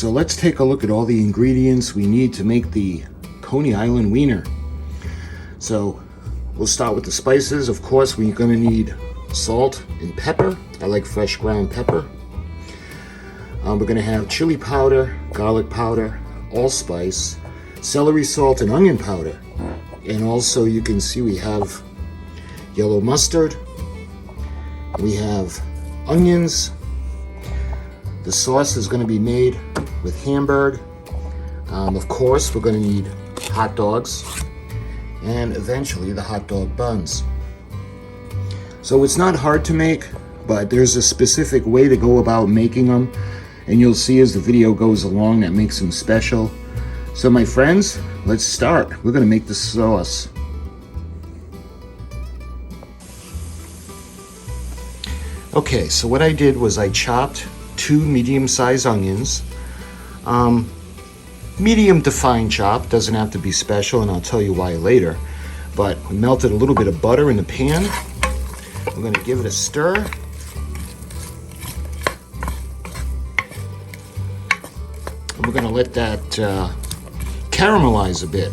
So let's take a look at all the ingredients we need to make the Coney Island Wiener. So we'll start with the spices. Of course, we're going to need salt and pepper. I like fresh ground pepper. We're going to have chili powder, garlic powder, allspice, celery salt, and onion powder. And also you can see we have yellow mustard. We have onions. The sauce is going to be made with Hamburg. Of course, we're going to need hot dogs and eventually the hot dog buns. So it's not hard to make, but there's a specific way to go about making them, and you'll see as the video goes along that makes them special. So my friends, let's start. We're going to make the sauce. Okay, so what I did was I chopped 2 medium-sized onions. Medium to fine chop, doesn't have to be special, and I'll tell you why later. But we melted a little bit of butter in the pan. We're going to give it a stir. And we're going to let that caramelize a bit.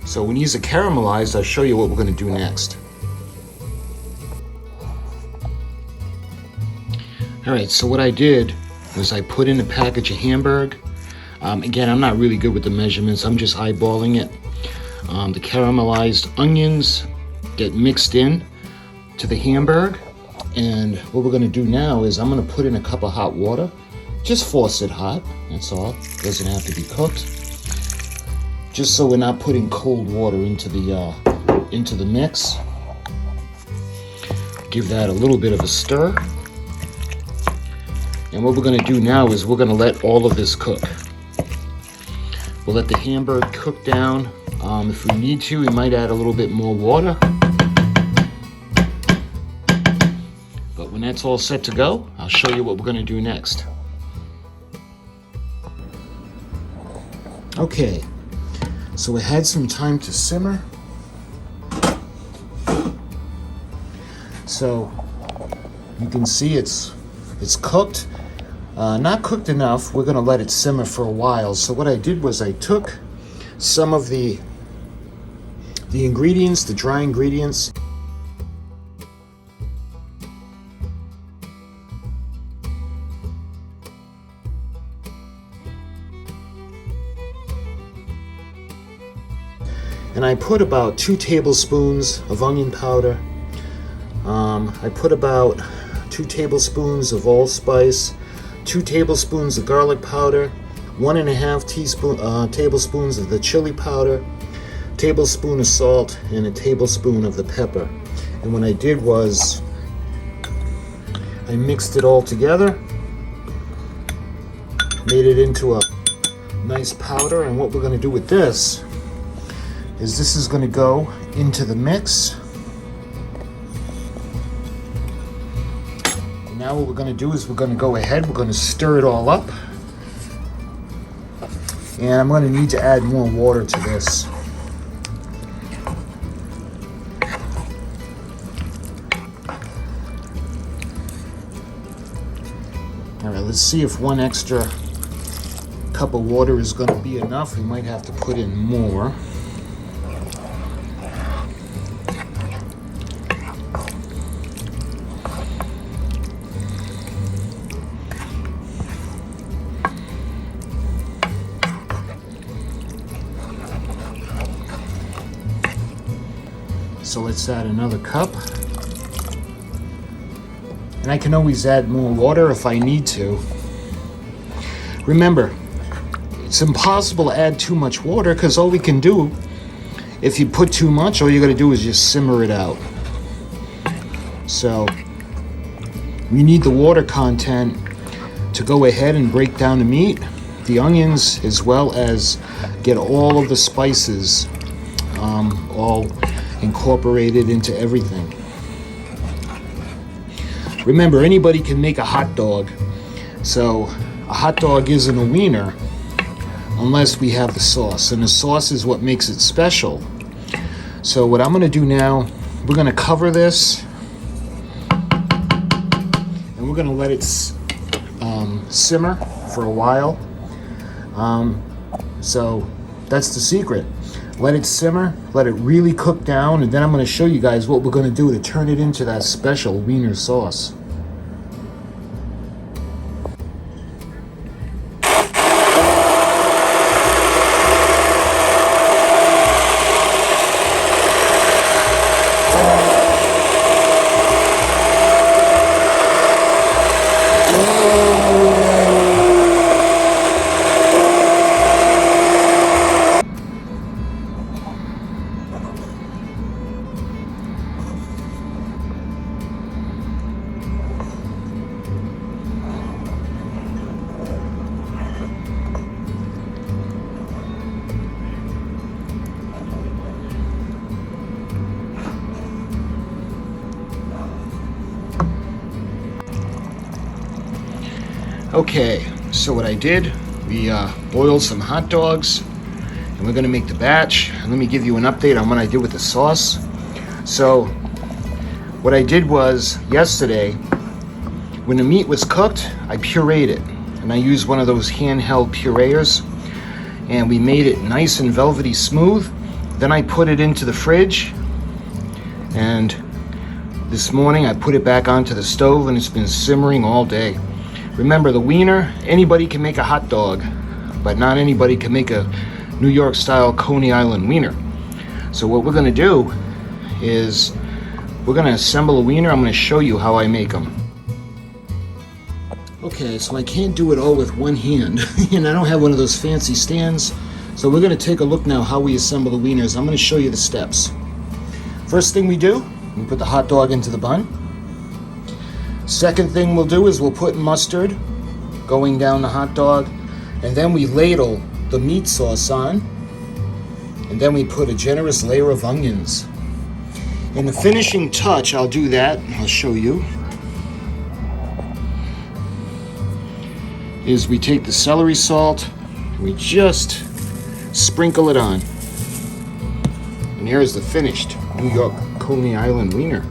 So when these are caramelized, I'll show you what we're going to do next. Alright, so what I did was I put in a package of Hamburg. Again, I'm not really good with the measurements. I'm just eyeballing it. The caramelized onions get mixed in to the Hamburg. And what we're going to do now is I'm going to put in a cup of hot water. Just force it hot, that's all. Doesn't have to be cooked. Just so we're not putting cold water into the mix. Give that a little bit of a stir. And what we're going to do now is we're going to let all of this cook. We'll let the Hamburg cook down. If we need to, we might add a little bit more water. But when that's all set to go, I'll show you what we're going to do next. Okay, so it had some time to simmer. So you can see it's cooked. Not cooked enough. We're going to let it simmer for a while. So what I did was I took some of the ingredients, the dry ingredients, and I put about 2 tablespoons of onion powder. I put about 2 tablespoons of allspice, 2 tablespoons of garlic powder, 1.5 tablespoons of the chili powder, tablespoon of salt, and a tablespoon of the pepper. And what I did was I mixed it all together, made it into a nice powder. And what we're going to do with this is going to go into the mix. Now what we're going to do is we're going to go ahead, we're going to stir it all up. And I'm going to need to add more water to this. Alright, let's see if 1 extra cup of water is going to be enough. We might have to put in more. So let's add another cup. And I can always add more water if I need to. Remember, it's impossible to add too much water because all we can do, if you put too much, all you got to do is just simmer it out. So we need the water content to go ahead and break down the meat, the onions, as well as get all of the spices all incorporated into everything. Remember, anybody can make a hot dog. So a hot dog isn't a wiener unless we have the sauce, and the sauce is what makes it special. So what I'm going to do now, we're going to cover this and we're going to let it simmer for a while. So that's the secret. Let it simmer, let it really cook down, and then I'm going to show you guys what we're going to do to turn it into that special Wiener sauce. Okay, so what I did, we boiled some hot dogs, and we're gonna make the batch. And let me give you an update on what I did with the sauce. So what I did was, yesterday, when the meat was cooked, I pureed it. And I used one of those handheld pureyors, and we made it nice and velvety smooth. Then I put it into the fridge, and this morning I put it back onto the stove, and it's been simmering all day. Remember, the Wiener, anybody can make a hot dog, but not anybody can make a New York style Coney Island Wiener. So what we're gonna do is we're gonna assemble a Wiener. I'm gonna show you how I make them. Okay, so I can't do it all with one hand, and I don't have one of those fancy stands. So we're gonna take a look now how we assemble the Wieners. I'm gonna show you the steps. First thing we do, we put the hot dog into the bun. Second thing we'll do is we'll put mustard going down the hot dog, and then we ladle the meat sauce on, and then we put a generous layer of onions. In the finishing touch, I'll do that, I'll show you, is we take the celery salt, and we just sprinkle it on. And here's the finished New York Coney Island Wiener.